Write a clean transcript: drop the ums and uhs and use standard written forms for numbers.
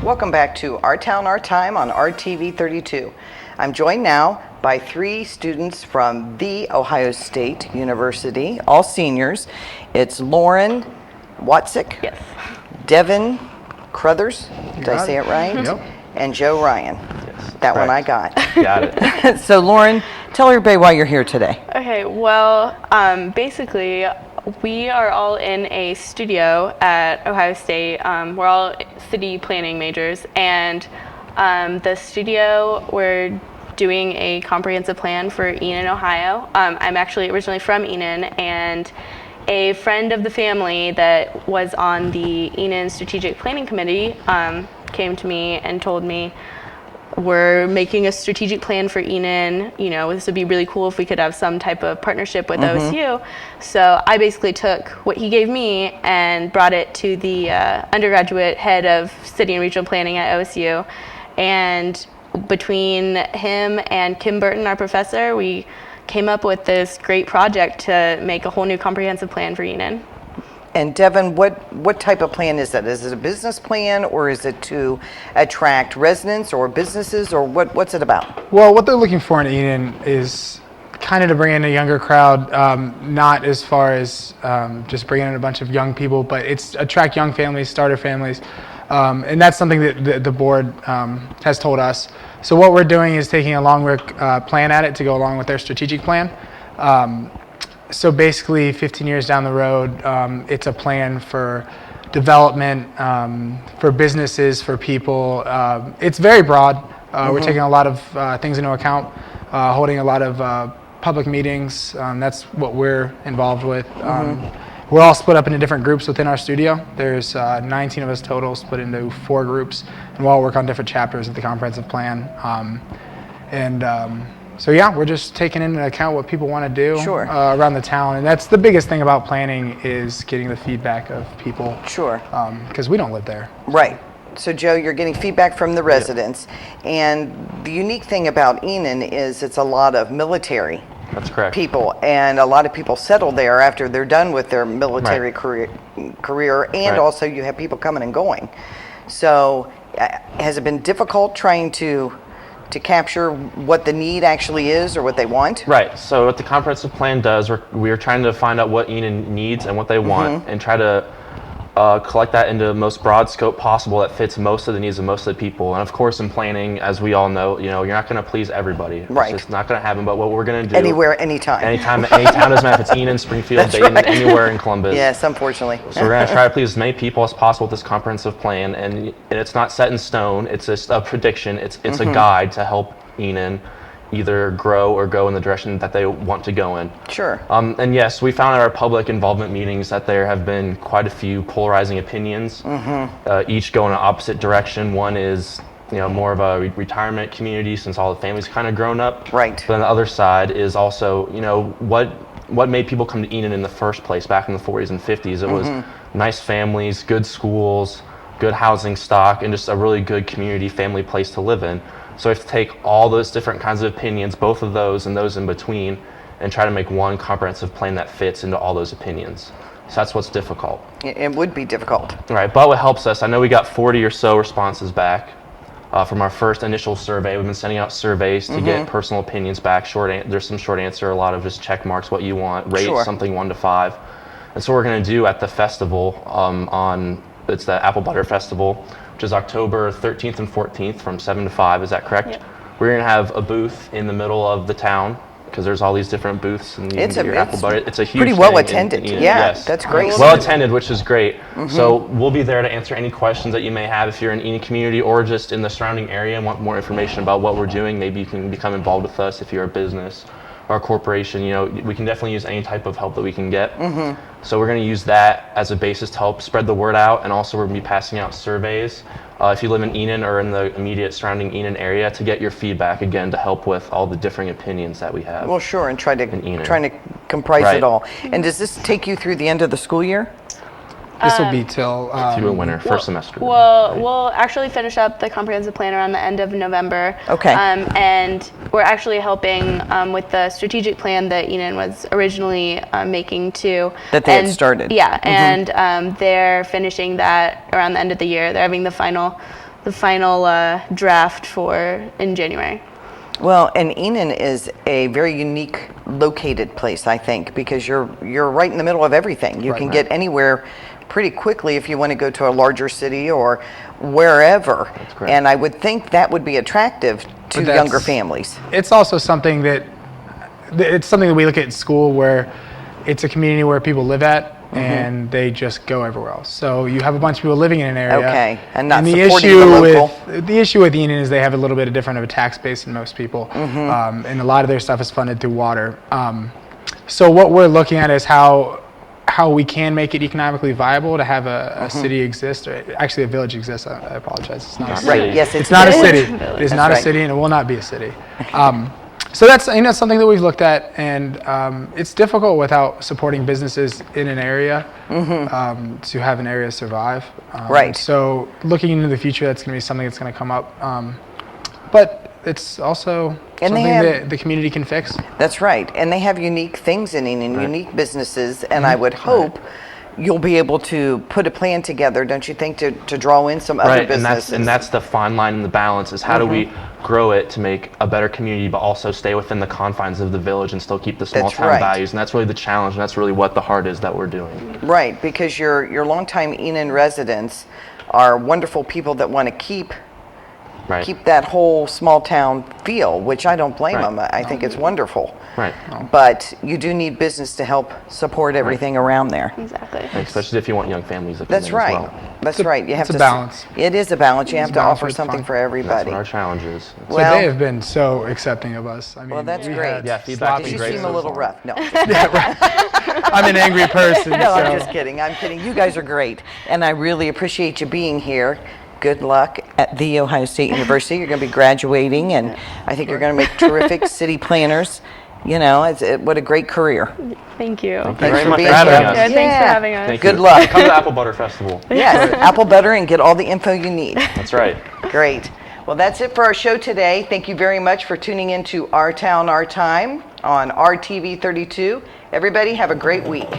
Welcome back to Our Town, Our Time on RTV 32. I'm joined now by 3 students from The Ohio State University, all seniors. It's Lauren Watzik, Yes. Devin Crothers, did I say it right? Yep. And Joe Ryan. Yes, That one I correct. got. Got it. So Lauren, tell everybody why you're here today. Okay, well, basically, we are all in a studio at Ohio State. We're all city planning majors, and the studio, we're doing a comprehensive plan for Enon, Ohio. I'm actually originally from Enon, and a friend of the family that was on the Enon Strategic Planning Committee came to me and told me, we're making a strategic plan for Enon. You know, this would be really cool if we could have some type of partnership with OSU. So I basically took what he gave me and brought it to the undergraduate head of city and regional planning at OSU. And between him and Kim Burton, our professor, we came up with this great project to make a whole new comprehensive plan for Enon. And Devin, what type of plan is that? Is it a business plan, or is it to attract residents or businesses, or what's it about? Well, what they're looking for in Enon is kind of to bring in a younger crowd, not as far as just bringing in a bunch of young people, but it's attract young families, starter families, and that's something that the board has told us. So what we're doing is taking a long plan at it to go along with their strategic plan. So basically, 15 years down the road, it's a plan for development, for businesses, for people. It's very broad. We're taking a lot of things into account, holding a lot of public meetings. That's what we're involved with. We're all split up into different groups within our studio. There's 19 of us total, split into 4 groups, and we all work on different chapters of the comprehensive plan. So yeah, we're just taking into account what people want to do around the town, and that's the biggest thing about planning is getting the feedback of people. Sure. Because we don't live there. Right. So Joe, you're getting feedback from the residents, and the unique thing about Enon is it's a lot of military That's correct. people, and a lot of people settle there after they're done with their military career, and also you have people coming and going. So has it been difficult trying to capture what the need actually is or what they want? Right. So what the comprehensive plan does, we're trying to find out what Enon needs and what they want, and try to collect that into the most broad scope possible that fits most of the needs of most of the people. And of course, in planning, as we all know, you're not going to please everybody. Right. It's just not going to happen. But what we're going to do Anywhere, anytime. Anytime, any town doesn't matter if it's Enon, Springfield, Dayton, anywhere in Columbus. Yes, unfortunately. So we're going to try to please as many people as possible with this comprehensive plan, and it's not set in stone. It's just a prediction. It's a guide to help Enon either grow or go in the direction that they want to go in. Sure. And yes, we found at our public involvement meetings that there have been quite a few polarizing opinions, each go in an opposite direction. One is more of a retirement community since all the families kind of grown up. Right. But on the other side is also, what made people come to Enon in the first place back in the 40s and 50s? It was nice families, good schools, good housing stock, and just a really good community family place to live in. So we have to take all those different kinds of opinions, both of those and those in between, and try to make one comprehensive plan that fits into all those opinions. So that's what's difficult. It would be difficult. Right, but what helps us, I know we got 40 or so responses back from our first initial survey. We've been sending out surveys to get personal opinions back. There's some short answer, a lot of just check marks, what you want, rate something 1 to 5. And so what we're going to do at the festival, it's the Apple Butter Festival, which is October 13th and 14th from 7 to 5. Is that correct? Yep. We're going to have a booth in the middle of the town because there's all these different booths and apple butter. It's a huge pretty well attended. Yes. That's great. Well attended, which is great. So we'll be there to answer any questions that you may have if you're in any community or just in the surrounding area and want more information about what we're doing. Maybe you can become involved with us if you're a business or a corporation. We can definitely use any type of help that we can get. So we're going to use that as a basis to help spread the word out, and also we're going to be passing out surveys if you live in Enon or in the immediate surrounding Enon area to get your feedback again to help with all the differering opinions that we have. Well, sure, and trying to comprise it all. And does this take you through the end of the school year? This will be till through a winter, first semester. Well, we'll actually finish up the comprehensive plan around the end of November. Okay. And we're actually helping with the strategic plan that Enon was originally making too. That they had started. Yeah, and they're finishing that around the end of the year. They're having the final the final draft for in January. Well, and Enon is a very unique located place, I think, because you're right in the middle of everything. You can get anywhere pretty quickly if you want to go to a larger city or wherever. That's correct. And I would think that would be attractive to But younger that's- families. It's also something that we look at in school, where it's a community where people live at, and they just go everywhere else. So you have a bunch of people living in an area. Okay, and not the supporting issue the local. the issue with Enon is they have a little bit different of a tax base than most people, and a lot of their stuff is funded through water. So what we're looking at is how we can make it economically viable to have a city exist, or actually a village exist. I apologize. It's not a city. Right, yes, It's not a city. Village. It is That's not a right. city, and it will not be a city. So that's something that we've looked at, and it's difficult without supporting businesses in an area to have an area survive. Right. So looking into the future, that's going to be something that's going to come up. But it's also And they something have- that the community can fix. That's right. And they have unique things in Enon, unique businesses, and I would hope you'll be able to put a plan together, don't you think, to draw in some other Right, businesses? and that's the fine line in the balance, is how do we grow it to make a better community, but also stay within the confines of the village and still keep the small That's town right. values. And that's really the challenge, and that's really what the heart is that we're doing. Right, because your longtime Enon residents are wonderful people that want to keep Right. that whole small town feel, which I don't blame Right. them. I think it's wonderful. Right. But you do need business to help support everything around there. Exactly. Especially if you want young families to come That's in right. as well. That's right. You have it's a to balance. It is a balance. You have to balance offer is something fine. for That's everybody. what our challenge is. So Well- they have been so accepting of us. I mean, Well, that's we great. had Yeah, feedback's Because been you great seem so a little far. rough. No, I'm an angry person. no, I'm so- just kidding. I'm kidding. You guys are great, and I really appreciate you being here. Good luck at The Ohio State University. You're going to be graduating, and I think you're going to make terrific city planners. You know, what a great career. Thank you. Thank you Thanks very for much being for having here. us. Good, thanks for having us. Thank Good you. luck. Come to the Apple Butter Festival. Yes, apple butter and get all the info you need. That's right. Great. Well, that's it for our show today. Thank you very much for tuning in to Our Town, Our Time on RTV 32. Everybody have a great week.